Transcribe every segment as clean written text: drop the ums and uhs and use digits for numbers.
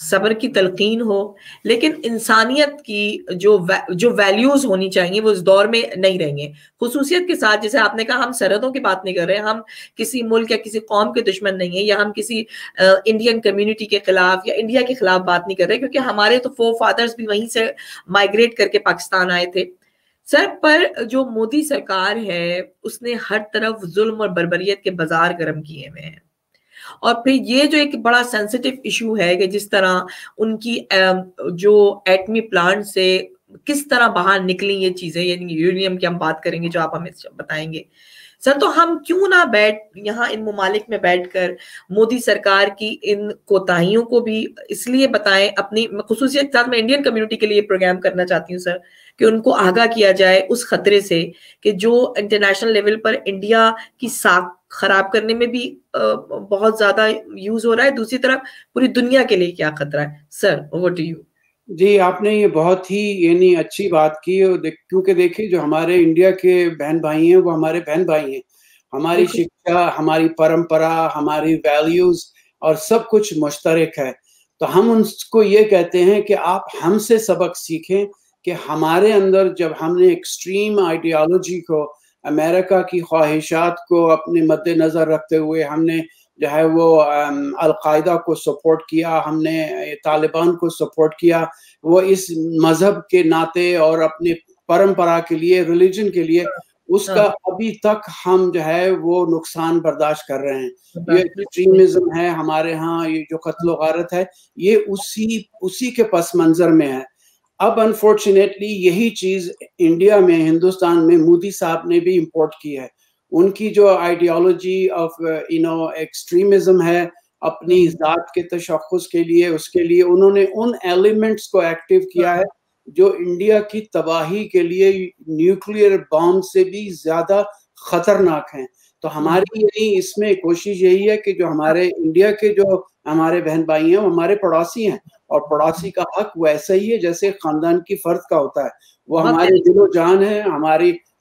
صبر کی تلقین ہو، لیکن انسانیت کی جو ویلیوز ہونی چاہیے وہ اس دور میں نہیں رہیں گے. خصوصیت کے ساتھ، جیسے آپ نے کہا، ہم سرحدوں کی بات نہیں کر رہے، ہم کسی ملک یا کسی قوم کے دشمن نہیں ہیں، یا ہم کسی انڈین کمیونٹی کے خلاف یا انڈیا کے خلاف بات نہیں کر رہے، کیونکہ ہمارے تو فور فادرز بھی وہیں سے مائگریٹ کر کے پاکستان آئے تھے. سر، پر جو مودی سرکار ہے اس نے ہر طرف ظلم اور بربریت کے بازار گرم کیے ہوئے ہیں. اور پھر یہ جو ایک بڑا سینسیٹیو ایشو ہے کہ جس طرح ان کی جو ایٹمی پلانٹ سے کس طرح باہر نکلی یہ چیزیں، یعنی یورینیم کی ہم بات کریں گے جو آپ ہمیں بتائیں گے. سر، تو ہم کیوں نہ یہاں ان ممالک میں بیٹھ کر مودی سرکار کی ان کوتاہیوں کو بھی اس لیے بتائیں، اپنی خصوصیت کے ساتھ میں انڈین کمیونٹی کے لیے پروگرام کرنا چاہتی ہوں سر، کہ ان کو آگاہ کیا جائے اس خطرے سے کہ جو انٹرنیشنل لیول پر انڈیا کی ساکھ خراب کرنے میں بھی بہت زیادہ یوز ہو رہا ہے، دوسری طرف پوری دنیا کے لیے کیا خطرہ ہے. سر، اوور ٹو یو. جی، آپ نے یہ بہت ہی یعنی اچھی بات کی، کیونکہ دیکھیں جو ہمارے انڈیا کے بہن بھائی ہیں وہ ہمارے بہن بھائی ہیں. ہماری شکشا، ہماری پرمپرا، ہماری ویلیوز اور سب کچھ مشترک ہے. تو ہم ان کو یہ کہتے ہیں کہ آپ ہم سے سبق سیکھیں کہ ہمارے اندر جب ہم نے ایکسٹریم آئیڈیالوجی کو، امریکہ کی خواہشات کو اپنے مد نظر رکھتے ہوئے ہم نے جو ہے وہ القاعدہ کو سپورٹ کیا، ہم نے طالبان کو سپورٹ کیا، وہ اس مذہب کے ناطے اور اپنی پرمپرا کے لیے، ریلیجن کے لیے، اس کا ابھی تک ہم جو ہے وہ نقصان برداشت کر رہے ہیں. یہ ایکسٹریمزم ہے ہمارے ہاں، یہ جو قتل و غارت ہے، یہ اسی کے پس منظر میں ہے. اب انفارچونیٹلی یہی چیز انڈیا میں، ہندوستان میں مودی صاحب نے بھی امپورٹ کی ہے. ان کی جو آئیڈیالوجی آف ایکسٹریمزم ہے اپنی ذات کے تشخص کے لیے، اس کے لیے انہوں نے ان ایلیمنٹس کو ایکٹیو کیا ہے جو انڈیا کی تباہی کے لیے نیوکلیئر بام سے بھی زیادہ خطرناک ہیں. تو ہماری یہی اس میں کوشش یہی ہے کہ جو ہمارے انڈیا کے جو ہمارے بہن بھائی ہیں وہ ہمارے پڑوسی ہیں، اور پڑوسی کا حق ویسا ہی ہے جیسے خاندان کی فرد کا ہوتا ہے. وہ ہمارے دل و جان ہے،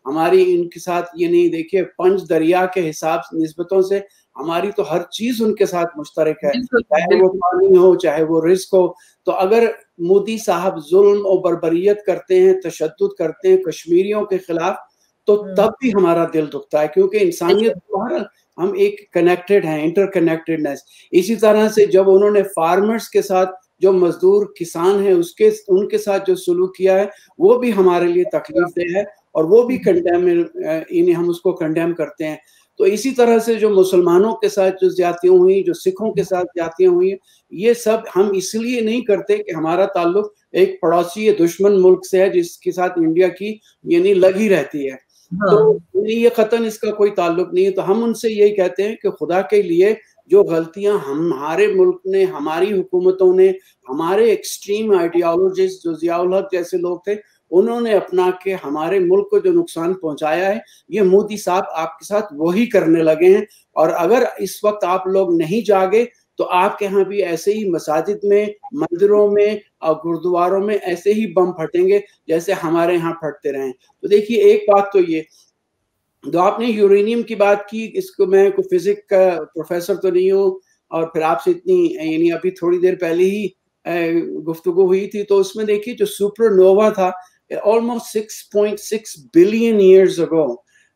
ہماری ان کے ساتھ یہ نہیں، دیکھیے پنج دریا کے حساب نسبتوں سے ہماری تو ہر چیز ان کے ساتھ مشترک ہے، چاہے وہ پانی ہو، چاہے وہ رزق ہو. تو اگر مودی صاحب ظلم و بربریت کرتے ہیں، تشدد کرتے ہیں کشمیریوں کے خلاف، تو تب بھی ہمارا دل دکھتا ہے، کیونکہ انسانیت ہم ایک کنیکٹڈ ہیں، انٹر کنیکٹڈنس. اسی طرح سے جب انہوں نے فارمرز کے ساتھ، جو مزدور کسان ہیں ان کے ساتھ جو سلوک کیا ہے وہ بھی ہمارے لیے تکلیف دہ ہے، اور وہ بھی ہم اس کو کنڈیم کرتے ہیں. تو اسی طرح سے جو مسلمانوں کے ساتھ جو زیادتیاں ہوئی، جو سکھوں کے ساتھ زیادتیاں ہوئی، یہ سب ہم اس لیے نہیں کرتے کہ ہمارا تعلق ایک پڑوسی دشمن ملک سے ہے جس کے ساتھ انڈیا کی یعنی لگی رہتی ہے. تو یہ قطعاً اس کا کوئی تعلق نہیں ہے. تو ہم ان سے یہی کہتے ہیں کہ خدا کے لیے جو غلطیاں ہمارے ملک نے، ہماری حکومتوں نے، ہمارے ایکسٹریم آئیڈیالوجسٹ جو ضیاء الحق جیسے لوگ تھے، انہوں نے اپنا کے ہمارے ملک کو جو نقصان پہنچایا ہے، یہ مودی صاحب آپ کے ساتھ وہی کرنے لگے ہیں. اور اگر اس وقت آپ لوگ نہیں جاگے تو آپ کے ہاں بھی ایسے ہی مساجد میں، مندروں میں اور گردواروں میں ایسے ہی بم پھٹیں گے جیسے ہمارے ہاں پھٹتے رہے. تو دیکھیے ایک بات تو یہ، جو آپ نے یورینیم کی بات کی، اس کو میں کوئی فزک کا پروفیسر تو نہیں ہوں، اور پھر آپ سے اتنی یعنی ابھی تھوڑی دیر پہلے ہی گفتگو ہوئی تھی، تو اس میں دیکھیے جو سپر نووا تھا almost 6.6 بلین ایئرز اگو،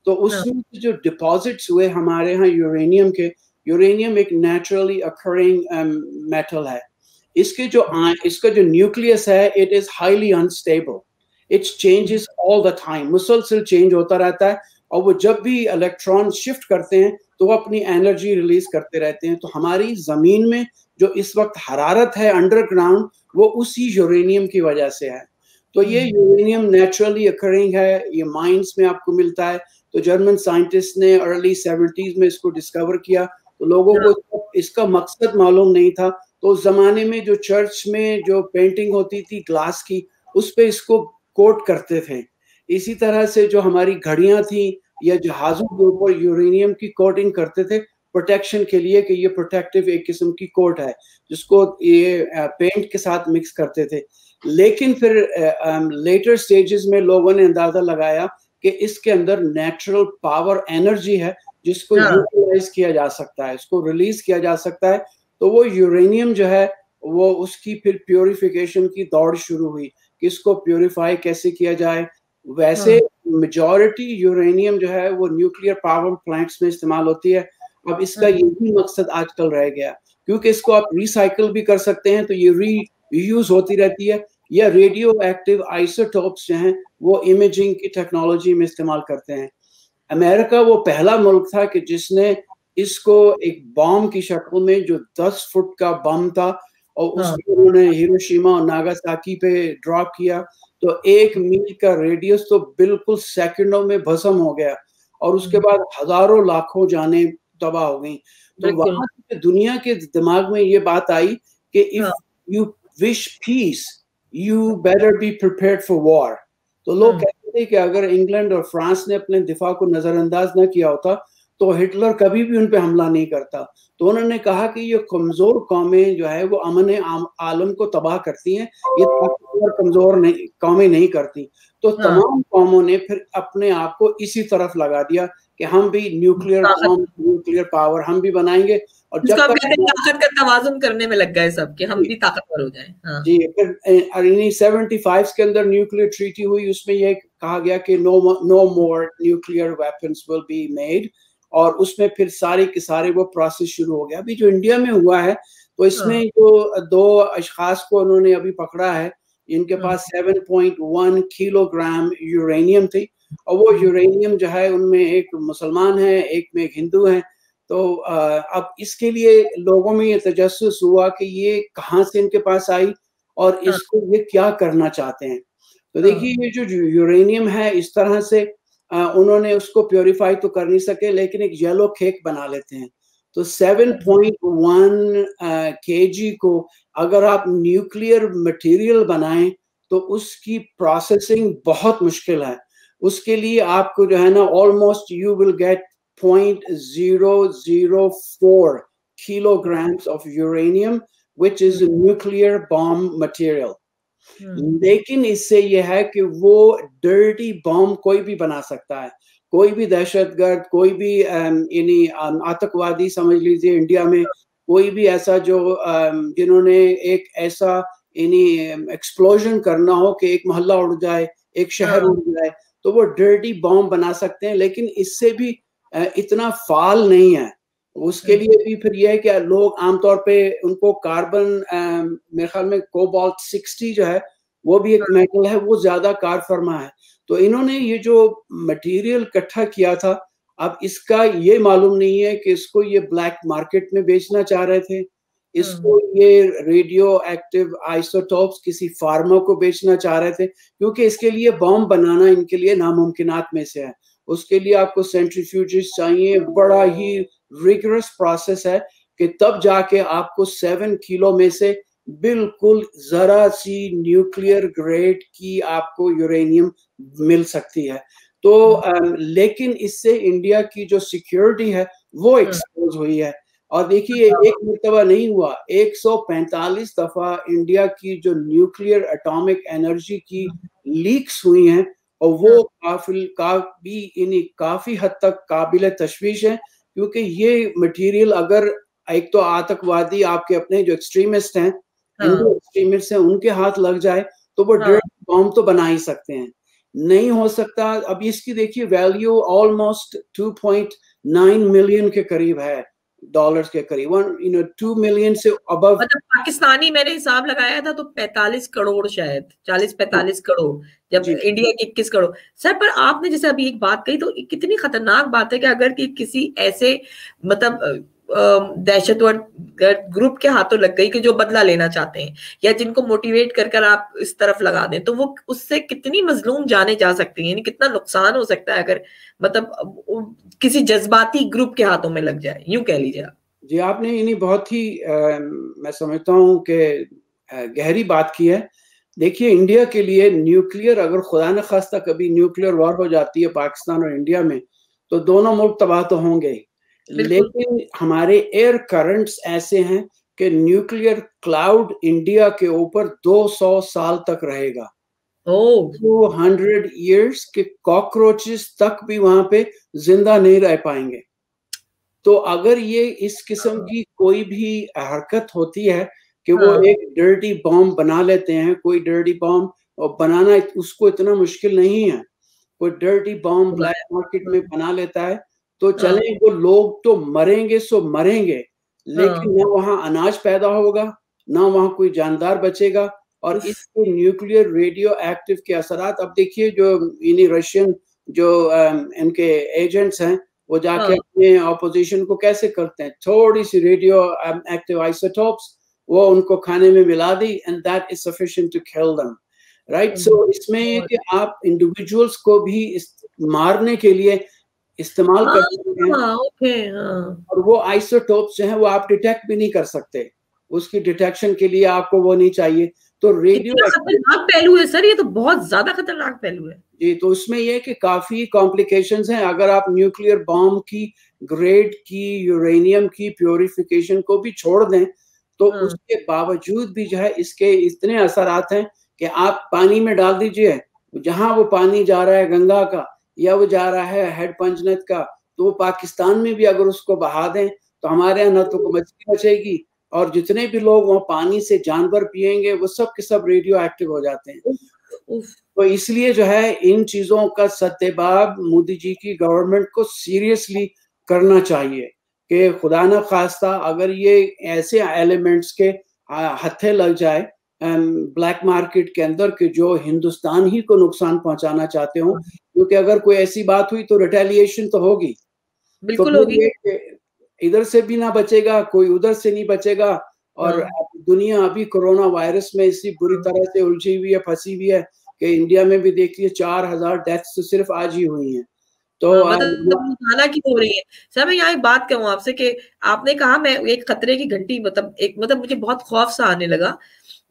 تو اس میں جو ڈپازٹس ہوئے ہمارے ہاں یورینیم کے، یورینیم ایک نیچرلی اکرنگ میٹل ہے. اس کا جو نیوکلیس ہے it is highly unstable, it changes all the time, مسلسل چینج ہوتا رہتا ہے، اور وہ جب بھی الیکٹران شفٹ کرتے ہیں تو وہ اپنی انرجی ریلیز کرتے رہتے ہیں. تو ہماری زمین میں جو اس وقت حرارت ہے انڈر گراؤنڈ، وہ اسی یورینیم کی وجہ سے ہے. تو یہ یورینیم نیچرلی اکرنگ ہے، یہ مائنز میں آپ کو ملتا ہے. تو جرمن سائنٹسٹ نے ارلی 70s میں اس کو ڈسکور کیا، تو لوگوں کو اس کا مقصد معلوم نہیں تھا. تو اس زمانے میں جو چرچ میں جو پینٹنگ ہوتی تھی گلاس کی، اس پہ اس کو کوٹ کرتے تھے. اسی طرح سے جو ہماری گھڑیاں تھیں یا جہازوں کے اوپر یورینیم کی کوٹنگ کرتے تھے پروٹیکشن کے لیے، کہ یہ پروٹیکٹیو ایک قسم کی کوٹ ہے، جس کو یہ پینٹ کے ساتھ مکس کرتے تھے. لیکن پھر لیٹر سٹیجز میں لوگوں نے اندازہ لگایا کہ اس کے اندر نیچرل پاور انرجی ہے جس کو یوٹیلائز کیا جا سکتا ہے، اس کو ریلیز کیا جا سکتا ہے. تو وہ یورینیم جو ہے وہ اس کی پھر پیوریفیکیشن کی دوڑ شروع ہوئی کہ اس کو پیوریفائی کیسے کیا جائے. ویسے میجورٹی یورینیم جو ہے وہ نیوکلیئر پاور پلانٹس میں استعمال ہوتی ہے. اب اس کا یہی مقصد آج کل رہ گیا کیونکہ اس کو آپ ریسائیکل بھی کر سکتے ہیں تو یہ ری یوز ہوتی رہتی ہے. یا ریڈیو ایکٹیو آئسوٹوپس جو ہیں وہ امیجنگ کی ٹیکنالوجی میں استعمال کرتے ہیں. امریکہ وہ پہلا ملک تھا کہ جس نے اس کو ایک بام کی شکل میں جو 10 فٹ کا بم تھا اور اس کو انہوں نے ہیروشیما اور ناگاساکی پہ ڈراپ کیا تو 1 میل کا ریڈیوس تو بالکل سیکنڈوں میں بھسم ہو گیا اور اس کے بعد ہزاروں لاکھوں جانیں تباہ ہو گئیں. تو وہاں دنیا کے دماغ میں یہ بات آئی کہ if you wish peace you better be prepared for war. تو لوگ کہتے تھے کہ اگر انگلینڈ اور فرانس نے اپنے دفاع کو نظر انداز نہ کیا ہوتا تو ہٹلر کبھی بھی ان پہ حملہ نہیں کرتا. تو انہوں نے کہا کہ یہ کمزور قومیں جو ہے وہ امن عالم کو تباہ کرتی ہیں, یہ طاقتور کمزور قومیں نہیں کرتی. تو تمام قوموں نے پھر اپنے آپ کو اسی طرف لگا دیا کہ ہم بھی نیوکلیئر پاور ہم بھی بنائیں گے. اور جب طاقت کا توازن کرنے میں لگ گئے سب کہ ہم بھی طاقتور ہو جائیں. جی پھر 75 کے اندر نیوکلیئر ٹریٹی ہوئی, اس میں یہ کہا گیا کہ no more nuclear weapons will be made, اور اس میں پھر سارے کے سارے وہ پروسیس شروع ہو گیا. ابھی جو انڈیا میں ہوا ہے تو اس میں جو 2 اشخاص کو انہوں نے ابھی پکڑا ہے ان کے پاس 7.1 کلو گرام یورینیم تھی, اور وہ یورینیم جو ہے ان میں ایک مسلمان ہے ایک میں ایک ہندو ہے. تو اب اس کے لیے لوگوں میں یہ تجسس ہوا کہ یہ کہاں سے ان کے پاس آئی اور اس کو یہ کیا کرنا چاہتے ہیں. تو دیکھیے یہ جو یورینیم ہے اس طرح سے انہوں نے اس کو پیوریفائی تو کر نہیں سکے لیکن ایک یلو کیک بنا لیتے ہیں. تو 7.1 kg کو اگر آپ نیوکلیئر مٹیریل بنائیں تو اس کی پروسیسنگ بہت مشکل ہے. اس کے لیے آپ کو جو ہے نا almost you will get 0.004 kilograms of uranium which is a nuclear bomb material. لیکن اس سے یہ ہے کہ وہ ڈرٹی بام کوئی بھی بنا سکتا ہے, کوئی بھی دہشت گرد, کوئی بھی یعنی آتنکوادی سمجھ لیجیے انڈیا میں کوئی بھی ایسا جو جنہوں نے ایک ایسا یعنی ایکسپلوژن کرنا ہو کہ ایک محلہ اڑ جائے, ایک شہر اڑ جائے, تو وہ ڈرٹی بام بنا سکتے ہیں. لیکن اس سے بھی اتنا فعال نہیں ہے. اس کے لیے بھی پھر یہ ہے کہ لوگ عام طور پہ ان کو کاربن میرے خیال میں کوبالٹ 60 جو ہے وہ بھی ایک میٹل ہے, وہ زیادہ کار فرما ہے. تو انہوں نے یہ جو مٹیریل اکٹھا کیا تھا اب اس کا یہ معلوم نہیں ہے کہ اس کو یہ بلیک مارکیٹ میں بیچنا چاہ رہے تھے, اس کو یہ ریڈیو ایکٹیو آئسوٹوپس کسی فارما کو بیچنا چاہ رہے تھے, کیونکہ اس کے لیے بام بنانا ان کے لیے ناممکنات میں سے ہے. اس کے لیے آپ کو سینٹریفیوجز چاہیے, بڑا ہی ریگرس پروسیس ہے کہ تب جا کے آپ کو 7 کلو میں سے بالکل ذرا سی نیوکلیئر گریڈ کی آپ کو یورینیم مل سکتی ہے. تو لیکن اس سے انڈیا کی جو سیکیورٹی ہے وہ ایکسپوز ہوئی ہے. اور دیکھیے ایک مرتبہ نہیں ہوا, 145 دفعہ انڈیا کی جو نیوکلیئر اٹامک انرجی کی لیکس ہوئی ہیں, اور وہ کافی حد تک قابل تشویش ہے. کیونکہ یہ مٹیریل اگر ایک تو آتنکوادی آپ کے اپنے جو ایکسٹریمسٹ ہیں ایکسٹریمسٹ ہیں ان کے ہاتھ لگ جائے تو وہ ڈرٹ بام تو بنا ہی سکتے ہیں, نہیں ہو سکتا. اب اس کی دیکھیے ویلیو آلموسٹ 2.9 ملین کے قریب ہے, ڈالرز کے قریب, 2 ملین سے ابو. مطلب پاکستانی میں نے حساب لگایا تھا تو 45 کروڑ شاید 40-45 کروڑ, جب انڈیا کی 21 کروڑ. سر پر آپ نے جیسے ابھی ایک بات کہی تو کتنی خطرناک بات ہے کہ اگر کسی ایسے مطلب دہشت گرد گروپ کے ہاتھوں لگ گئی کہ جو بدلہ لینا چاہتے ہیں یا جن کو موٹیویٹ کر کر آپ اس طرف لگا دیں, تو وہ اس سے کتنی مظلوم جانے جا سکتی ہیں, یعنی کتنا نقصان ہو سکتا ہے اگر مطلب کسی جذباتی گروپ کے ہاتھوں میں لگ جائے, یوں کہہ لیجیے آپ. جی آپ نے یعنی بہت ہی میں سمجھتا ہوں کہ گہری بات کی ہے. دیکھیے انڈیا کے لیے نیوکلیئر اگر خدا نہ خواستہ کبھی نیوکلیئر وار ہو جاتی ہے پاکستان اور انڈیا میں تو دونوں ملک تباہ تو ہوں گے, لیکن ہمارے ایئر کرنٹس ایسے ہیں کہ نیوکلیئر کلاؤڈ انڈیا کے اوپر 200 سال تک رہے گا. 200 ایئرس کے کاکروچز تک بھی وہاں پہ زندہ نہیں رہ پائیں گے. تو اگر یہ اس قسم کی کوئی بھی حرکت ہوتی ہے کہ وہ ایک ڈرٹی بام بنا لیتے ہیں. کوئی ڈرٹی بام بنانا اس کو اتنا مشکل نہیں ہے. کوئی ڈرٹی بام بلیک مارکیٹ میں بنا لیتا ہے تو چلیں وہ لوگ تو مریں گے سو مریں گے, لیکن نہ وہاں اناج پیدا ہوگا, نہ وہاں کوئی جاندار بچے گا. اور اس کے نیوکلیئر ریڈیو ایکٹیو کے اثرات اب دیکھیے جو یعنی رشین جو ان کے ایجنٹس ہیں وہ جا کے اپنے اپوزیشن کو کیسے کرتے ہیں, تھوڑی سی ریڈیو ایکٹیو آئسوٹوپس وہ ان کو کھانے میں ملا دی and that is sufficient to kill them, right. سو اس میں یہ کہ آپ انڈیویجولس کو بھی مارنے کے لیے استعمال کر سکتے ہیں, اور وہ آئسوٹوپس جو ہیں وہ آپ ڈیٹیکٹ بھی نہیں کر سکتے, اس کی ڈیٹیکشن کے لیے آپ کو وہ نہیں چاہیے. تو ریڈیو خطرناک پہلو ہے سر, یہ تو بہت زیادہ خطرناک پہلو ہے. جی, تو اس میں یہ کہ کافی کمپلیکیشنز ہیں. اگر آپ نیوکلیئر بام کی گریڈ کی یورینیم کی پیوریفیکیشن کو بھی چھوڑ دیں تو اس کے باوجود بھی جو ہے اس کے اتنے اثرات ہیں کہ آپ پانی میں ڈال دیجئے, جہاں وہ پانی جا رہا ہے گنگا کا یا وہ جا رہا ہے ہیڈ پنجنت کا, تو وہ پاکستان میں بھی اگر اس کو بہا دیں تو ہمارے یہاں نہ تو کوئی مچھلی بچے گی, اور جتنے بھی لوگ وہاں پانی سے جانور پیئیں گے وہ سب کے سب ریڈیو ایکٹیو ہو جاتے ہیں. تو اس لیے جو ہے ان چیزوں کا سدباب مودی جی کی گورنمنٹ کو سیریسلی کرنا چاہیے کہ خدا نہ خواستہ اگر یہ ایسے ایلیمنٹس کے ہتھے لگ جائے بلیک مارکیٹ کے اندر کہ جو ہندوستان ہی کو نقصان پہنچانا چاہتے ہوں, کیونکہ اگر کوئی ایسی بات ہوئی تو ریٹیلیشن تو ہوگی, بالکل ہوگی. ادھر سے بھی نہ بچے گا کوئی, ادھر سے نہیں بچے گا. اور دنیا ابھی کورونا وائرس میں اسی بری طرح سے الجھی ہوئی ہے, پھنسی ہوئی ہے کہ انڈیا میں بھی دیکھیے 4000 ڈیتھس تو صرف آج ہی ہوئی ہیں. تو کی ہو رہی ہے. سر میں یہاں ایک بات کہوں آپ سے کہ آپ نے کہا میں ایک خطرے کی گھنٹی مطلب مجھے بہت خوف سا آنے لگا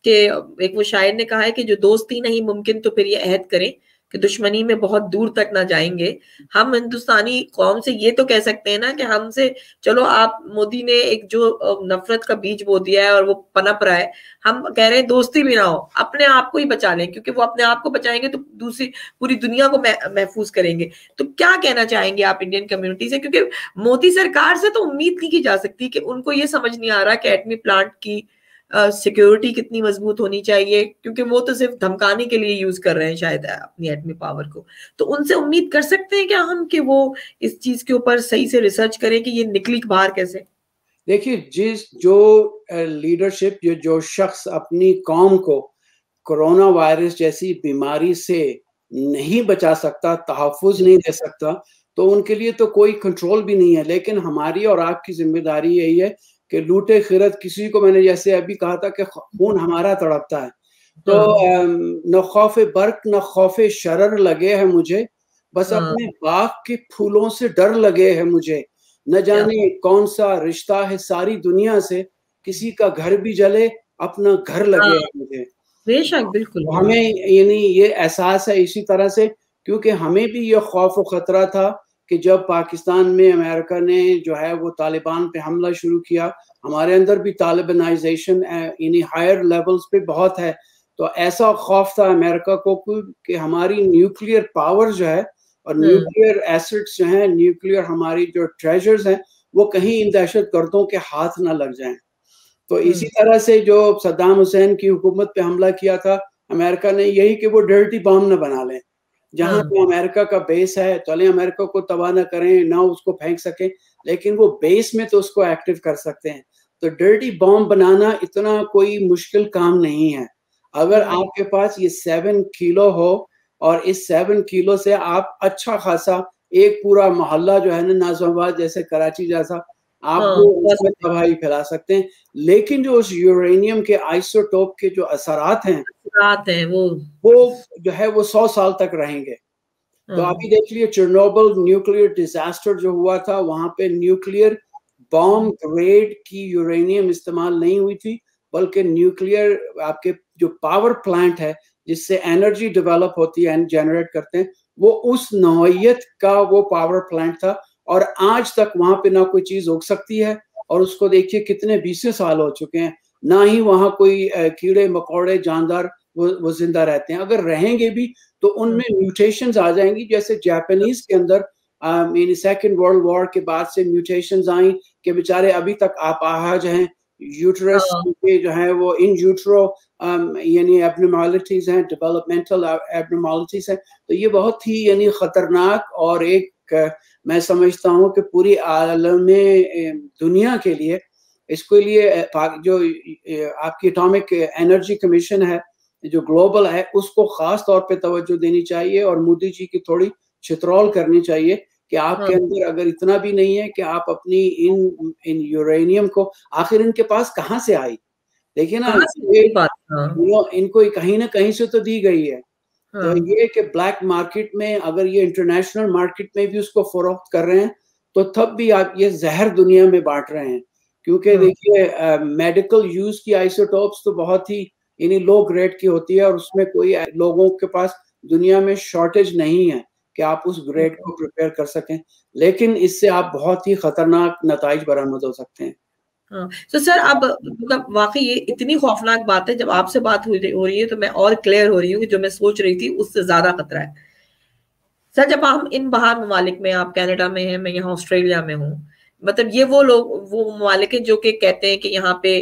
کہ ایک وہ شاعر نے کہا ہے کہ جو دوستی نہیں ممکن تو پھر یہ عہد کریں کہ دشمنی میں بہت دور تک نہ جائیں گے. ہم ہندوستانی قوم سے یہ تو کہہ سکتے ہیں نا کہ ہم سے چلو آپ مودی نے ایک جو نفرت کا بیج بو دیا ہے اور وہ پنپ رہا ہے, ہم کہہ رہے ہیں دوستی بھی نہ ہو, اپنے آپ کو ہی بچا لیں, کیونکہ وہ اپنے آپ کو بچائیں گے تو دوسری پوری دنیا کو محفوظ کریں گے. تو کیا کہنا چاہیں گے آپ انڈین کمیونٹی سے, کیونکہ مودی سرکار سے تو امید نہیں کی جا سکتی کہ ان کو یہ سمجھ نہیں آ رہا کہ ایٹمی پلانٹ کی سیکیورٹی کتنی مضبوط ہونی چاہیے, کیونکہ وہ تو صرف دھمکانے کے لیے یوز کر رہے ہیں شاید اپنی ایٹمی پاور کو. تو ان سے امید کر سکتے ہیں کیا ہم کہ وہ اس چیز کے اوپر صحیح سے ریسرچ کریں کہ یہ نکلی باہر کیسے؟ دیکھیے جو لیڈرشپ جو شخص اپنی قوم کو کورونا وائرس جیسی بیماری سے نہیں بچا سکتا, تحفظ نہیں دے سکتا, تو ان کے لیے تو کوئی کنٹرول بھی نہیں ہے. لیکن ہماری اور آپ کی ذمہ داری یہی ہے کہ لوٹے خیرت کسی کو, میں نے جیسے ابھی کہا تھا کہ خون ہمارا تڑپتا ہے, تو نہ خوف برق نہ خوف شرر لگے ہے مجھے, بس اپنے باغ کے پھولوں سے ڈر لگے ہے مجھے. نہ جانے کون سا رشتہ ہے ساری دنیا سے, کسی کا گھر بھی جلے اپنا گھر لگے ہے مجھے. بے شک بالکل. ہمیں یعنی یہ احساس ہے اسی طرح سے, کیونکہ ہمیں بھی یہ خوف و خطرہ تھا کہ جب پاکستان میں امریکہ نے جو ہے وہ طالبان پہ حملہ شروع کیا, ہمارے اندر بھی طالبانائزیشن یعنی ہائر لیولز پہ بہت ہے, تو ایسا خوف تھا امریکہ کو کہ ہماری نیوکلیئر پاور جو ہے اور نیوکلیئر ایسٹس جو ہیں, نیوکلیئر ہماری جو ٹریجرز ہیں وہ کہیں ان دہشت گردوں کے ہاتھ نہ لگ جائیں. تو اسی طرح سے جو صدام حسین کی حکومت پہ حملہ کیا تھا امریکہ نے, یہی کہ وہ ڈرٹی بام نہ بنا لیں, جہاں پہ امریکہ کا بیس ہے چلیں امریکہ کو تباہ نہ کریں, نہ اس کو پھینک سکیں, لیکن وہ بیس میں تو اس کو ایکٹیو کر سکتے ہیں. تو ڈرٹی بام بنانا اتنا کوئی مشکل کام نہیں ہے. اگر آپ کے پاس یہ 7 کلو ہو اور اس 7 کلو سے آپ اچھا خاصا ایک پورا محلہ جو ہے نا ناظم آباد جیسے کراچی جیسا آپ وہ اس میں تباہی پھیلا سکتے ہیں. لیکن جو اس یورینیم کے آئسوٹوپ کے جو اثرات ہیں وہ جو ہے وہ 100 سال تک رہیں گے. تو ابھی دیکھ لیے چرنوبل نیوکلیئر ڈیزاسٹر جو ہوا تھا, وہاں پہ نیوکلیئر بام گریڈ کی یورینیم استعمال نہیں ہوئی تھی, بلکہ نیوکلیئر آپ کے جو پاور پلانٹ ہے جس سے انرجی ڈیولپ ہوتی ہے جنریٹ کرتے ہیں, وہ اس نوعیت کا وہ پاور پلانٹ تھا. اور آج تک وہاں پہ نہ کوئی چیز اگ سکتی ہے, اور اس کو دیکھیے کتنے 20 سال ہو چکے ہیں, نہ ہی وہاں کوئی کیڑے مکوڑے جاندار وہ زندہ رہتے ہیں. اگر رہیں گے بھی تو ان میں میوٹیشنز آ جائیں گی, جیسے جاپانیز کے اندر یعنی سیکنڈ ورلڈ وار کے بعد سے میوٹیشنز آئیں کہ بیچارے ابھی تک آپاہج ہیں, یوٹرس کے جو ہے وہ ان یوٹرو یعنی ایبنارمالٹیز ہیں، ڈیولپمنٹل ایبنارمالٹیز ہیں. تو یہ بہت ہی یعنی خطرناک اور ایک میں سمجھتا ہوں کہ پوری عالم دنیا کے لیے اس کے لیے جو آپ کی اٹامک انرجی کمیشن ہے جو گلوبل ہے اس کو خاص طور پہ توجہ دینی چاہیے، اور مودی جی کی تھوڑی چترول کرنی چاہیے کہ آپ کے اندر اگر اتنا بھی نہیں ہے کہ آپ اپنی ان یورینیم کو آخر ان کے پاس کہاں سے آئی؟ دیکھیے نا، ان کو کہیں نہ کہیں سے تو دی گئی ہے. تو یہ کہ بلیک مارکیٹ میں اگر یہ انٹرنیشنل مارکیٹ میں بھی اس کو فروخت کر رہے ہیں تو تب بھی آپ یہ زہر دنیا میں بانٹ رہے ہیں. کیونکہ دیکھیے میڈیکل یوز کی آئسوٹوپس تو بہت ہی یعنی لو گریڈ کی ہوتی ہے، اور اس میں کوئی لوگوں کے پاس دنیا میں شارٹیج نہیں ہے کہ آپ اس گریڈ کو پریپیئر کر سکیں، لیکن اس سے آپ بہت ہی خطرناک نتائج برآمد ہو سکتے ہیں. تو سر اب واقعی یہ اتنی خوفناک بات ہے، جب آپ سے بات ہو رہی ہے تو میں اور کلیئر ہو رہی ہوں کہ جو میں سوچ رہی تھی اس سے زیادہ خطرہ ہے. سر جب ہم ان باہر ممالک میں، آپ کینیڈا میں ہیں، میں یہاں آسٹریلیا میں ہوں، مطلب یہ وہ لوگ، وہ ممالک ہیں جو کہ کہتے ہیں کہ یہاں پہ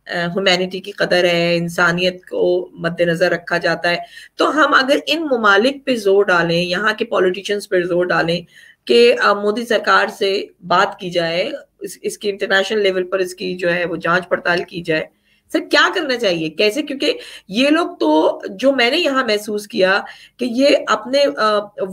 ہیومینٹی کی قدر ہے، انسانیت کو مد نظر رکھا جاتا ہے. تو ہم اگر ان ممالک پہ زور ڈالیں، یہاں کے پولیٹیشنز پہ زور ڈالیں کہ مودی سرکار سے بات کی جائے، اس کی انٹرنیشنل لیول پر اس کی جو ہے وہ جانچ پڑتال کی جائے، سر کیا کرنا چاہیے، کیسے؟ کیونکہ یہ لوگ تو، جو میں نے یہاں محسوس کیا کہ یہ اپنے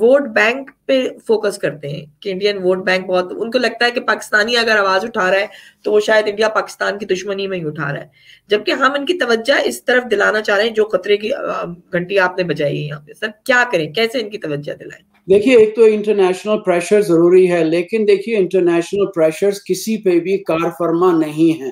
ووٹ بینک پہ فوکس کرتے ہیں کہ انڈین ووٹ بینک بہت، ان کو لگتا ہے کہ پاکستانی اگر آواز اٹھا رہا ہے تو وہ شاید انڈیا پاکستان کی دشمنی میں ہی اٹھا رہا ہے، جبکہ ہم ان کی توجہ اس طرف دلانا چاہ رہے ہیں جو خطرے کی گھنٹی آپ نے بجائی ہے یہاں پہ. سر کیا کریں، کیسے ان کی توجہ دلائیں؟ دیکھیے ایک تو انٹرنیشنل پریشر ضروری ہے، لیکن دیکھیے انٹرنیشنل پریشرز کسی پہ بھی کار فرما نہیں ہیں.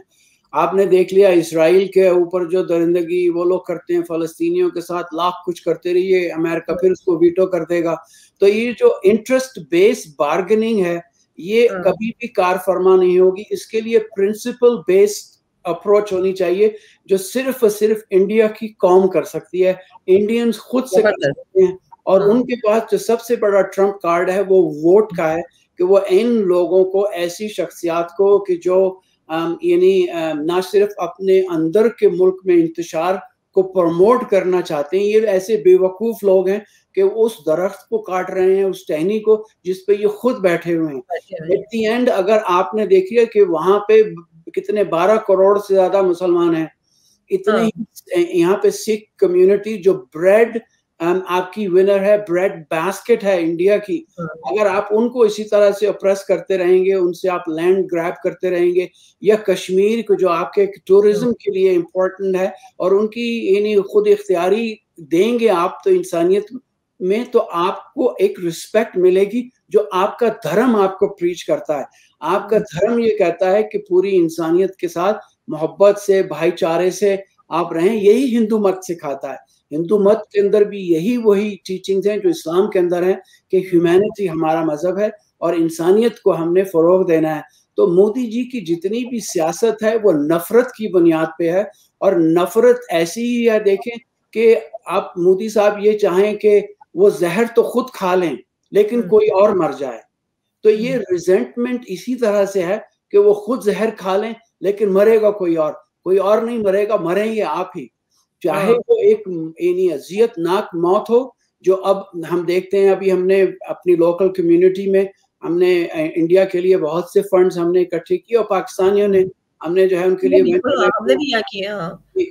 آپ نے دیکھ لیا اسرائیل کے اوپر جو درندگی وہ لوگ کرتے ہیں، فلسطینیوں کے ساتھ لاکھ کچھ کرتے رہیے، امریکہ پھر اس کو ویٹو کر دے گا. تو یہ جو انٹرسٹ بیس بارگننگ ہے یہ کبھی بھی کار فرما نہیں ہوگی. اس کے لیے پرنسپل بیسڈ اپروچ ہونی چاہیے جو صرف انڈیا کی قوم کر سکتی ہے، انڈینز خود سے کر سکتے ہیں. اور ان کے پاس جو سب سے بڑا ٹرمپ کارڈ ہے وہ ووٹ کا ہے کہ وہ ان لوگوں کو، ایسی شخصیات کو کہ جو یعنی نہ صرف اپنے اندر کے ملک میں انتشار کو پروموٹ کرنا چاہتے ہیں، یہ ایسے بے وقوف لوگ ہیں کہ اس درخت کو کاٹ رہے ہیں، اس ٹہنی کو جس پہ یہ خود بیٹھے ہوئے ہیں. ایٹ دی اینڈ اگر آپ نے دیکھیے کہ وہاں پہ کتنے 12 کروڑ سے زیادہ مسلمان ہیں، اتنے یہاں پہ سکھ کمیونٹی جو بریڈ آپ کی ونر ہے، بریڈ باسکٹ ہے انڈیا کی. اگر آپ ان کو اسی طرح سے اپریس کرتے رہیں گے، ان سے آپ لینڈ گریب کرتے رہیں گے، یا کشمیر کو جو آپ کے ٹورزم کے لیے امپورٹنٹ ہے اور ان کی یعنی خود اختیاری دیں گے آپ تو انسانیت میں، تو آپ کو ایک رسپیکٹ ملے گی جو آپ کا دھرم آپ کو پریچ کرتا ہے. آپ کا دھرم یہ کہتا ہے کہ پوری انسانیت کے ساتھ محبت سے، بھائی چارے سے آپ رہیں. یہی ہندو مت سکھاتا ہے. ہندو مت کے اندر بھی یہی وہی ٹیچنگز ہیں جو اسلام کے اندر ہیں کہ ہیومینٹی ہمارا مذہب ہے اور انسانیت کو ہم نے فروغ دینا ہے. تو مودی جی کی جتنی بھی سیاست ہے وہ نفرت کی بنیاد پہ ہے، اور نفرت ایسی ہی ہے. دیکھیں کہ آپ مودی صاحب یہ چاہیں کہ وہ زہر تو خود کھا لیں لیکن کوئی اور مر جائے، تو یہ ریزنٹمنٹ اسی طرح سے ہے کہ وہ خود زہر کھا لیں لیکن مرے گا کوئی اور نہیں مرے گا، مریں گے آپ ہی. چاہے وہ ایک یعنی اذیت ناک موت ہو جو اب ہم دیکھتے ہیں. ابھی ہم نے اپنی لوکل کمیونٹی میں ہم نے انڈیا کے لیے بہت سے فنڈز ہم نے اکٹھے کیے، اور پاکستانیوں نے ہم نے جو ہے ان کے لیے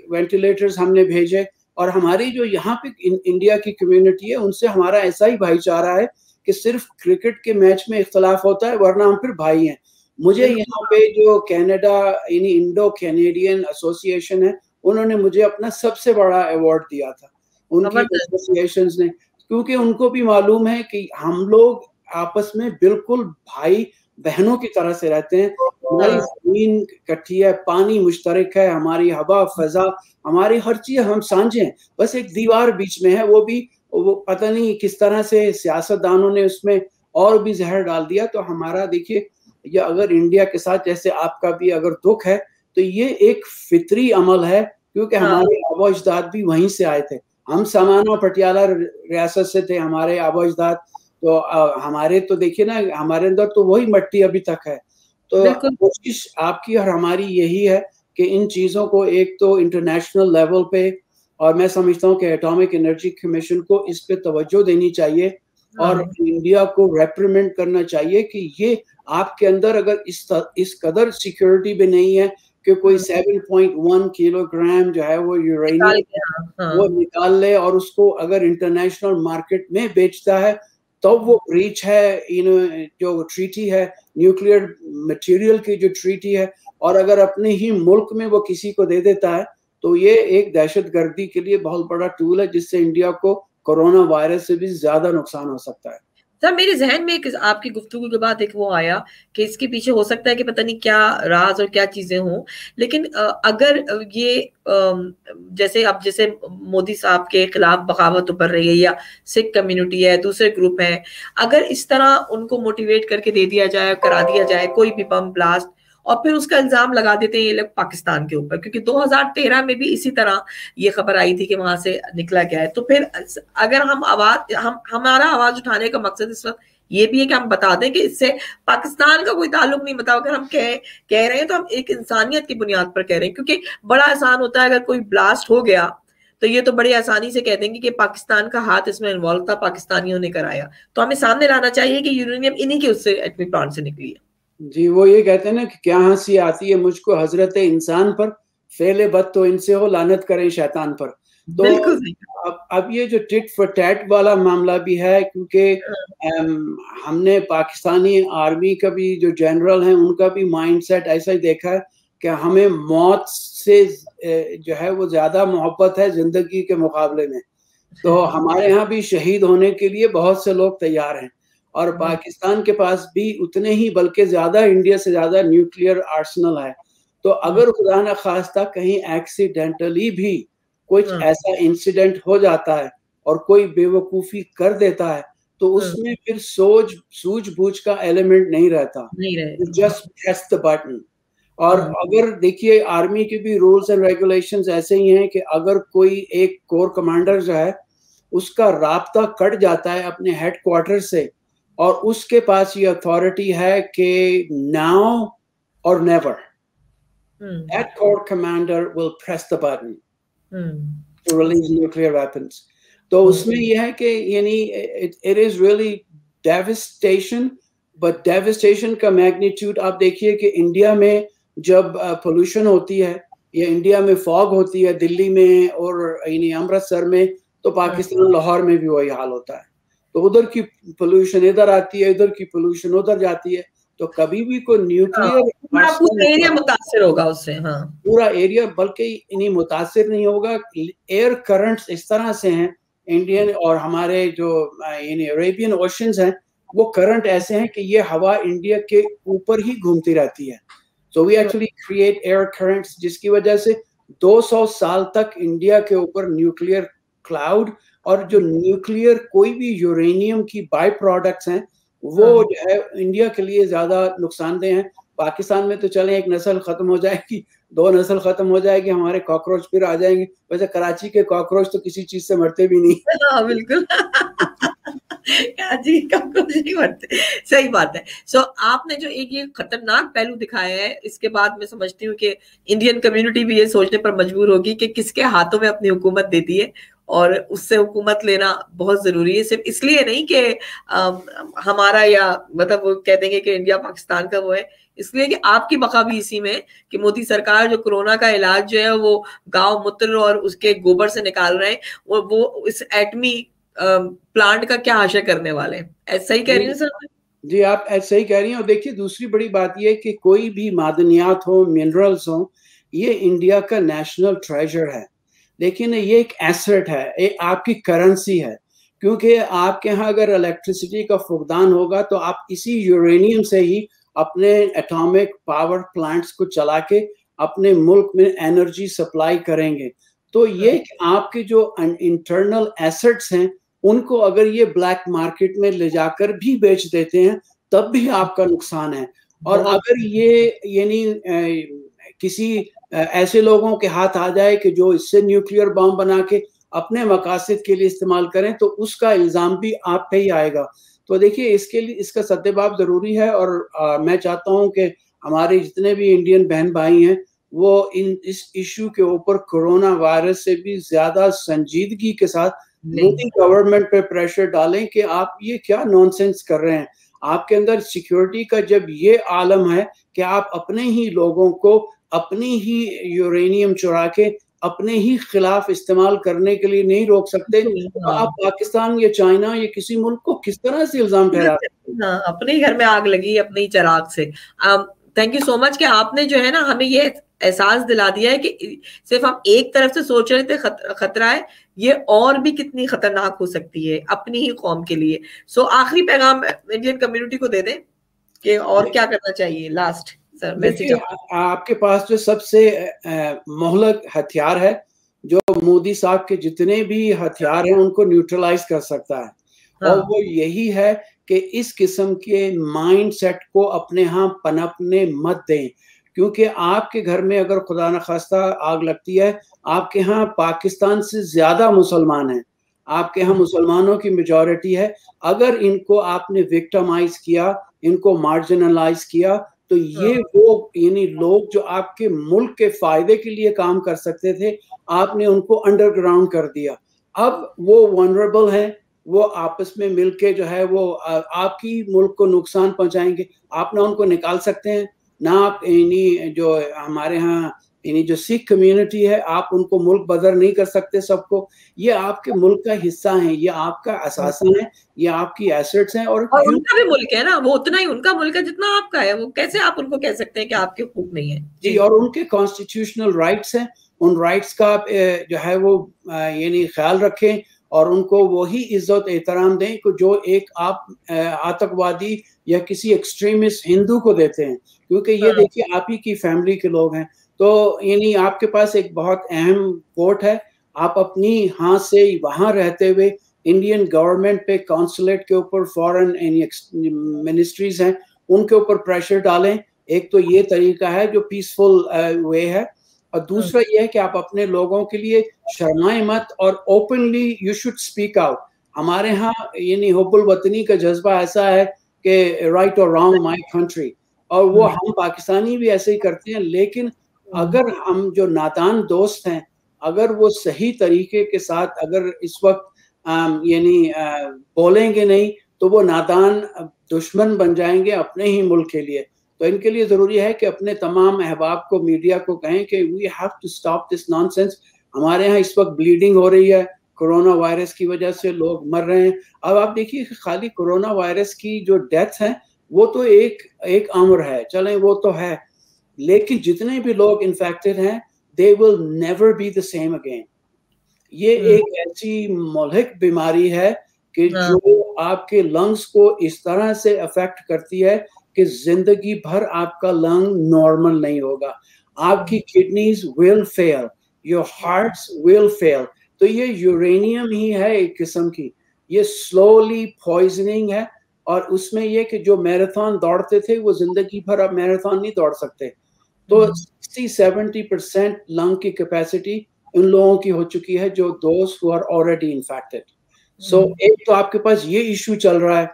وینٹیلیٹرز ہم نے بھیجے. اور ہماری جو یہاں پہ انڈیا کی کمیونٹی ہے ان سے ہمارا ایسا ہی بھائی چارہ ہے کہ صرف کرکٹ کے میچ میں اختلاف ہوتا ہے ورنہ ہم پھر بھائی ہیں. مجھے یہاں پہ جو کینیڈا یعنی انڈو کینیڈین ایسوسی ایشن ہے، انہوں نے مجھے اپنا سب سے بڑا ایوارڈ دیا تھا ان کی ایسوسی ایشنز نے، کیونکہ ان کو بھی معلوم ہے کہ ہم لوگ آپس میں بالکل بھائی بہنوں کی طرح سے رہتے ہیں. ہماری زمین کٹھی ہے، پانی مشترک ہے، ہماری ہوا فضا، ہماری ہر چیز ہم سانجھے ہیں. بس ایک دیوار بیچ میں ہے، وہ پتہ نہیں کس طرح سے سیاست دانوں نے اس میں اور بھی زہر ڈال دیا. تو ہمارا دیکھیے یہ اگر انڈیا کے ساتھ جیسے آپ کا بھی اگر دکھ ہے تو یہ ایک فطری عمل ہے، کیونکہ ہمارے آبا اجداد بھی وہیں سے آئے تھے. ہم سامانا پٹیالہ ریاست سے تھے ہمارے آبا اجداد. تو ہمارے تو دیکھیے نا ہمارے اندر تو وہی مٹی ابھی تک ہے. تو کوشش آپ کی اور ہماری یہی ہے کہ ان چیزوں کو ایک تو انٹرنیشنل لیول پہ، اور میں سمجھتا ہوں کہ ایٹامک انرجی کمیشن کو اس پہ توجہ دینی چاہیے اور انڈیا کو ریپریمنڈ کرنا چاہیے کہ یہ آپ کے اندر اگر اس قدر سیکیورٹی بھی نہیں ہے کہ کوئی 7.1 کلو گرام جو ہے وہ یورینیم وہ نکال لے اور اس کو اگر انٹرنیشنل مارکیٹ میں بیچتا ہے تب وہ بریچ ہے جو ٹریٹی ہے نیوکلیئر مٹیریل کی جو ٹریٹی ہے، اور اگر اپنے ہی ملک میں وہ کسی کو دے دیتا ہے تو یہ ایک دہشت گردی کے لیے بہت بڑا ٹول ہے جس سے انڈیا کو کورونا وائرس سے بھی زیادہ نقصان ہو سکتا ہے۔ سر میرے ذہن میں ایک آپ کی گفتگو کے بعد ایک وہ آیا کہ اس کے پیچھے ہو سکتا ہے کہ پتہ نہیں کیا راز اور کیا چیزیں ہوں، لیکن اگر یہ جیسے مودی صاحب کے خلاف بغاوت ابھر رہی ہے یا سکھ کمیونٹی ہے، دوسرے گروپ ہیں، اگر اس طرح ان کو موٹیویٹ کر کے دے دیا جائے، کرا دیا جائے کوئی بھی بم بلاسٹ، اور پھر اس کا الزام لگا دیتے ہیں یہ لوگ پاکستان کے اوپر، کیونکہ 2013 میں بھی اسی طرح یہ خبر آئی تھی کہ وہاں سے نکلا گیا ہے، تو پھر اگر ہمارا آواز اٹھانے کا مقصد اس وقت یہ بھی ہے کہ ہم بتا دیں کہ اس سے پاکستان کا کوئی تعلق نہیں، بتاؤ اگر ہم کہہ رہے ہیں تو ہم ایک انسانیت کی بنیاد پر کہہ رہے ہیں، کیونکہ بڑا آسان ہوتا ہے اگر کوئی بلاسٹ ہو گیا تو یہ تو بڑی آسانی سے کہہ دیں گے کہ پاکستان کا ہاتھ اس میں انوالو تھا، پاکستانیوں نے کرایا، تو ہمیں سامنے لانا چاہیے کہ یورینیم انہی کے اس سے ایٹمی پلانٹ سے نکلی ہے۔ جی وہ یہ کہتے ہیں نا کہ کیا ہنسی آتی ہے مجھ کو حضرت انسان پر، فعل بد تو ان سے ہو، لعنت کریں شیطان پر۔ تو اب یہ جو ٹٹ فور ٹیٹ والا معاملہ بھی ہے، کیونکہ ہم نے پاکستانی آرمی کا بھی جو جنرل ہیں ان کا بھی مائنڈ سیٹ ایسا ہی دیکھا ہے کہ ہمیں موت سے جو ہے وہ زیادہ محبت ہے زندگی کے مقابلے میں، تو ہمارے ہاں بھی شہید ہونے کے لیے بہت سے لوگ تیار ہیں، اور پاکستان کے پاس بھی اتنے ہی بلکہ زیادہ انڈیا سے زیادہ نیوکلیئر آرسنل ہے، تو اگر خدا نخواستہ کہیں ایکسیڈنٹلی بھی کچھ ایسا انسیڈنٹ ہو جاتا ہے اور کوئی بے وقوفی کر دیتا ہے تو اس میں پھر سوجھ بوجھ کا ایلیمنٹ نہیں رہتا، جسٹ پریس دی بٹن۔ اور اگر دیکھیے آرمی کے بھی رولز اینڈ ریگولیشنز ایسے ہی ہیں کہ اگر کوئی ایک کور کمانڈر جو ہے اس کا رابطہ کٹ جاتا ہے اپنے ہیڈ کوارٹر سے اور اس کے پاس یہ اتھارٹی ہے کہ now or never that corps commander will press the button to release nuclear weapons۔ تو اس میں یہ ہے کہ یعنی it is really devastation، but devastation کا magnitude آپ دیکھیے کہ انڈیا میں جب پولوشن ہوتی ہے یا انڈیا میں فاگ ہوتی ہے دلی میں اور یعنی امرتسر میں، تو پاکستان لاہور میں بھی وہی حال ہوتا ہے، تو ادھر کی پولوشن ادھر آتی ہے، ادھر کی پولوشن ادھر جاتی ہے، تو کبھی بھی کوئی نیوکلیئر ایریا متاثر ہوگا اس سے، پورا ایریا بلکہ انہیں متاثر نہیں ہوگا۔ ایئر کرنٹس اس طرح سے ہیں انڈین اور ہمارے جو یعنی عربین اوشنز ہیں، وہ کرنٹ ایسے ہیں کہ یہ ہوا انڈیا کے اوپر ہی گھومتی رہتی ہے، so we actually create air currents جس کی وجہ سے 200 سال تک انڈیا کے اوپر نیوکلیئر کلاؤڈ اور جو نیوکلیئر کوئی بھی یورینیم کی بائی پروڈکٹس ہیں وہ جو ہے انڈیا کے لیے زیادہ نقصان دہ ہیں۔ پاکستان میں تو چلیں ایک نسل ختم ہو جائے گی، 2 نسل ختم ہو جائے گی، ہمارے کاکروچ پھر آ جائیں گے، ویسے کراچی کے کاکروچ تو کسی چیز سے مرتے بھی نہیں۔ بالکل جی کاکروچ نہیں مرتے، صحیح بات ہے۔ سو آپ نے جو ایک یہ خطرناک پہلو دکھایا ہے، اس کے بعد میں سمجھتی ہوں کہ انڈین کمیونٹی بھی یہ سوچنے پر مجبور ہوگی کہ کس کے ہاتھوں میں اپنی حکومت دیتی ہے، اور اس سے حکومت لینا بہت ضروری ہے، صرف اس لیے نہیں کہ ہمارا یا مطلب وہ کہہ دیں گے کہ انڈیا پاکستان کا وہ ہے، اس لیے کہ آپ کی بقا بھی اسی میں، کہ مودی سرکار جو کورونا کا علاج جو ہے وہ گاؤں متر اور اس کے گوبر سے نکال رہے ہیں، وہ اس ایٹمی پلانٹ کا کیا حشر کرنے والے ہیں۔ ایسا ہی کہہ رہی ہوں سر؟ جی آپ ایسا ہی کہہ رہی ہیں، اور دیکھیے دوسری بڑی بات یہ ہے کہ کوئی بھی معدنیات ہوں، منرلز ہوں، یہ انڈیا کا نیشنل ٹریجر ہے، لیکن یہ ایک ایسٹ ہے، یہ آپ کی کرنسی ہے، کیونکہ آپ کے ہاں اگر الیکٹریسٹی کا فقدان ہوگا تو آپ اسی یورینیم سے ہی اپنے ایٹامک پاور پلانٹس کو چلا کے اپنے ملک میں انرجی سپلائی کریں گے، تو یہ آپ کے جو انٹرنل ایسٹس ہیں ان کو اگر یہ بلیک مارکیٹ میں لے جا کر بھی بیچ دیتے ہیں تب بھی آپ کا نقصان ہے، اور اگر یہ یعنی کسی ایسے لوگوں کے ہاتھ آ جائے کہ جو اس سے نیوکلیئر بم بنا کے اپنے مقاصد کے لیے استعمال کریں تو اس کا الزام بھی آپ پہ ہی آئے گا۔ تو دیکھیے اس کے لیے اس کا سدباب ضروری ہے، اور میں چاہتا ہوں کہ ہمارے جتنے بھی انڈین بہن بھائی ہیں وہ اس ایشو کے اوپر کورونا وائرس سے بھی زیادہ سنجیدگی کے ساتھ مودی گورنمنٹ پہ پریشر ڈالیں کہ آپ یہ کیا نان سینس کر رہے ہیں. آپ کے اندر سیکیورٹی کا جب یہ عالم ہے کہ آپ اپنے ہی لوگوں کو اپنی ہی یورینیم چرا کے اپنے ہی خلاف استعمال کرنے کے لیے نہیں روک سکتے, تو آپ پاکستان یا چائنا یا کسی ملک کو کس طرح سے الزام ٹھہرا سکتے؟ اپنے ہی گھر میں آگ لگی اپنے ہی چراغ سے. تھینک یو سو مچ کہ آپ نے جو ہے نا ہمیں یہ احساس دلا دیا ہے کہ صرف ہم ایک طرف سے سوچ رہے تھے خطرہ ہے, یہ اور بھی کتنی خطرناک ہو سکتی ہے اپنی ہی قوم کے لیے. سو آخری پیغام انڈین کمیونٹی کو دے دیں کہ اور کیا کرنا چاہیے. لاسٹ سر میسج آپ کے پاس جو سب سے مہلک ہتھیار ہے, جو مودی صاحب کے جتنے بھی ہتھیار ہیں ان کو نیوٹرلائز کر سکتا ہے, اور وہ یہی ہے کہ اس قسم کے مائنڈ سیٹ کو اپنے ہاں پنپنے مت دیں. کیونکہ آپ کے گھر میں اگر خدا نخواستہ آگ لگتی ہے, آپ کے ہاں پاکستان سے زیادہ مسلمان ہیں, آپ کے ہاں مسلمانوں کی میجورٹی ہے. اگر ان کو آپ نے وکٹمائز کیا, ان کو مارجنلائز کیا, تو یہ وہ یعنی لوگ جو آپ کے ملک کے فائدے کے لیے کام کر سکتے تھے, آپ نے ان کو انڈر گراؤنڈ کر دیا. اب وہ ونربل ہیں, وہ آپس میں مل کے جو ہے وہ آپ کی ملک کو نقصان پہنچائیں گے. آپ نہ ان کو نکال سکتے ہیں, نہ آپ یعنی جو ہمارے ہاں یعنی جو سکھ کمیونٹی ہے, آپ ان کو ملک بدر نہیں کر سکتے سب کو. یہ آپ کے ملک کا حصہ ہیں, یہ آپ کا اثاثہ ہے, یہ آپ کی ایسٹس ہیں, اور ان کا بھی ملک ہے نا, وہ اتنا ہی ان کا ملک ہے جتنا آپ کا ہے. وہ کیسے آپ ان کو کہہ سکتے ہیں کہ آپ کے حقوق نہیں ہیں؟ جی, اور ان کے کانسٹیٹیوشنل رائٹس ہیں, ان رائٹس کا آپ جو ہے وہ یعنی خیال رکھیں, اور ان کو وہی عزت احترام دیں کہ جو ایک آپ آتنکوادی یا کسی ایکسٹریمسٹ ہندو کو دیتے ہیں. کیونکہ یہ دیکھیے آپ ہی کی فیملی کے لوگ ہیں. تو یعنی آپ کے پاس ایک بہت اہم کوٹ ہے, آپ اپنی ہاں سے وہاں رہتے ہوئے انڈین گورنمنٹ پہ, کانسولیٹ کے اوپر, فورن منسٹریز ہیں ان کے اوپر پریشر ڈالیں. ایک تو یہ طریقہ ہے جو پیسفل وے ہے, اور دوسرا یہ ہے کہ آپ اپنے لوگوں کے لیے شرمائیں مت, اور openly you should speak out. ہمارے ہاں یعنی حب الوطنی کا جذبہ ایسا ہے کہ رائٹ اور رانگ مائی کنٹری, اور وہ ہم پاکستانی بھی ایسے ہی کرتے ہیں. لیکن اگر ہم جو نادان دوست ہیں, اگر وہ صحیح طریقے کے ساتھ اگر اس وقت یعنی بولیں گے نہیں, تو وہ نادان دشمن بن جائیں گے اپنے ہی ملک کے لیے. تو ان کے لیے ضروری ہے کہ اپنے تمام احباب کو, میڈیا کو کہیں کہ we have to stop this nonsense. ہمارے ہاں اس وقت بلیڈنگ ہو رہی ہے, کورونا وائرس کی وجہ سے لوگ مر رہے ہیں. اب آپ دیکھیے کہ خالی کورونا وائرس کی جو ڈیتھ ہیں وہ تو ایک امر ہے, چلیں وہ تو ہے, لیکن جتنے بھی لوگ انفیکٹڈ ہیں they will never be the same again. یہ ایک ایسی مہلک بیماری ہے کہ جو آپ کے لنگز کو اس طرح سے افیکٹ کرتی ہے کہ زندگی بھر آپ کا لنگ نارمل نہیں ہوگا. آپ کی kidneys will fail, your hearts will fail. تو یہ یورینیم ہی ہے ایک قسم کی, یہ سلولی پوائزننگ ہے. اور اس میں یہ کہ جو میراتھن دوڑتے تھے وہ زندگی بھر اب میراتھن نہیں دوڑ سکتے. تو 60-70% لنگ کی کیپیسٹی ان لوگوں کی ہو چکی ہے جو those who are already infected. So ایک تو آپ کے پاس یہ ایشو چل رہا ہے,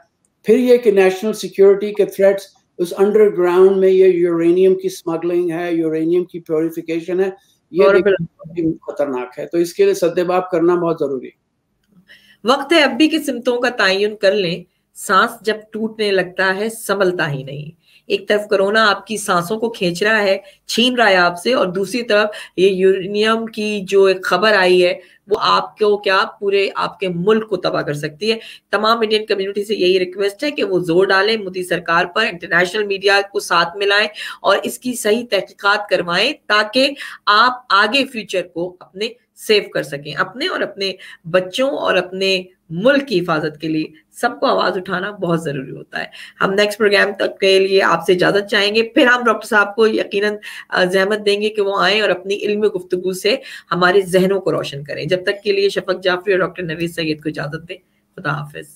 پھر یہ کہ نیشنل سیکیورٹی کے تھریٹس, اس انڈر گراؤنڈ میں یہ یورینیم کی سمگلنگ ہے, یورینیم کی پیوریفیکیشن ہے, یہ خطرناک ہے. تو اس کے لیے سدباب کرنا بہت ضروری ہے. وقت ہے اب بھی کہ سمتوں کا تعین کر لیں. سانس جب ٹوٹنے لگتا ہے سنبھلتا ہی نہیں. ایک طرف کورونا آپ کی سانسوں کو کھینچ رہا ہے, چھین رہا ہے آپ سے, اور دوسری طرف یہ یورینیم کی جو ایک خبر آئی ہے وہ آپ کو کیا پورے آپ کے ملک کو تباہ کر سکتی ہے. تمام انڈین کمیونٹی سے یہی ریکویسٹ ہے کہ وہ زور ڈالیں مودی سرکار پر, انٹرنیشنل میڈیا کو ساتھ ملائیں اور اس کی صحیح تحقیقات کروائیں, تاکہ آپ آگے فیوچر کو اپنے سیو کر سکیں, اپنے اور اپنے بچوں اور اپنے ملک کی حفاظت کے لیے سب کو آواز اٹھانا بہت ضروری ہوتا ہے. ہم نیکسٹ پروگرام تک کے لیے آپ سے اجازت چاہیں گے. پھر ہم ڈاکٹر صاحب کو یقیناً زحمت دیں گے کہ وہ آئیں اور اپنی علمی گفتگو سے ہمارے ذہنوں کو روشن کریں. جب تک کے لیے شفق جعفری اور ڈاکٹر نوید سید کو اجازت دیں. خدا حافظ.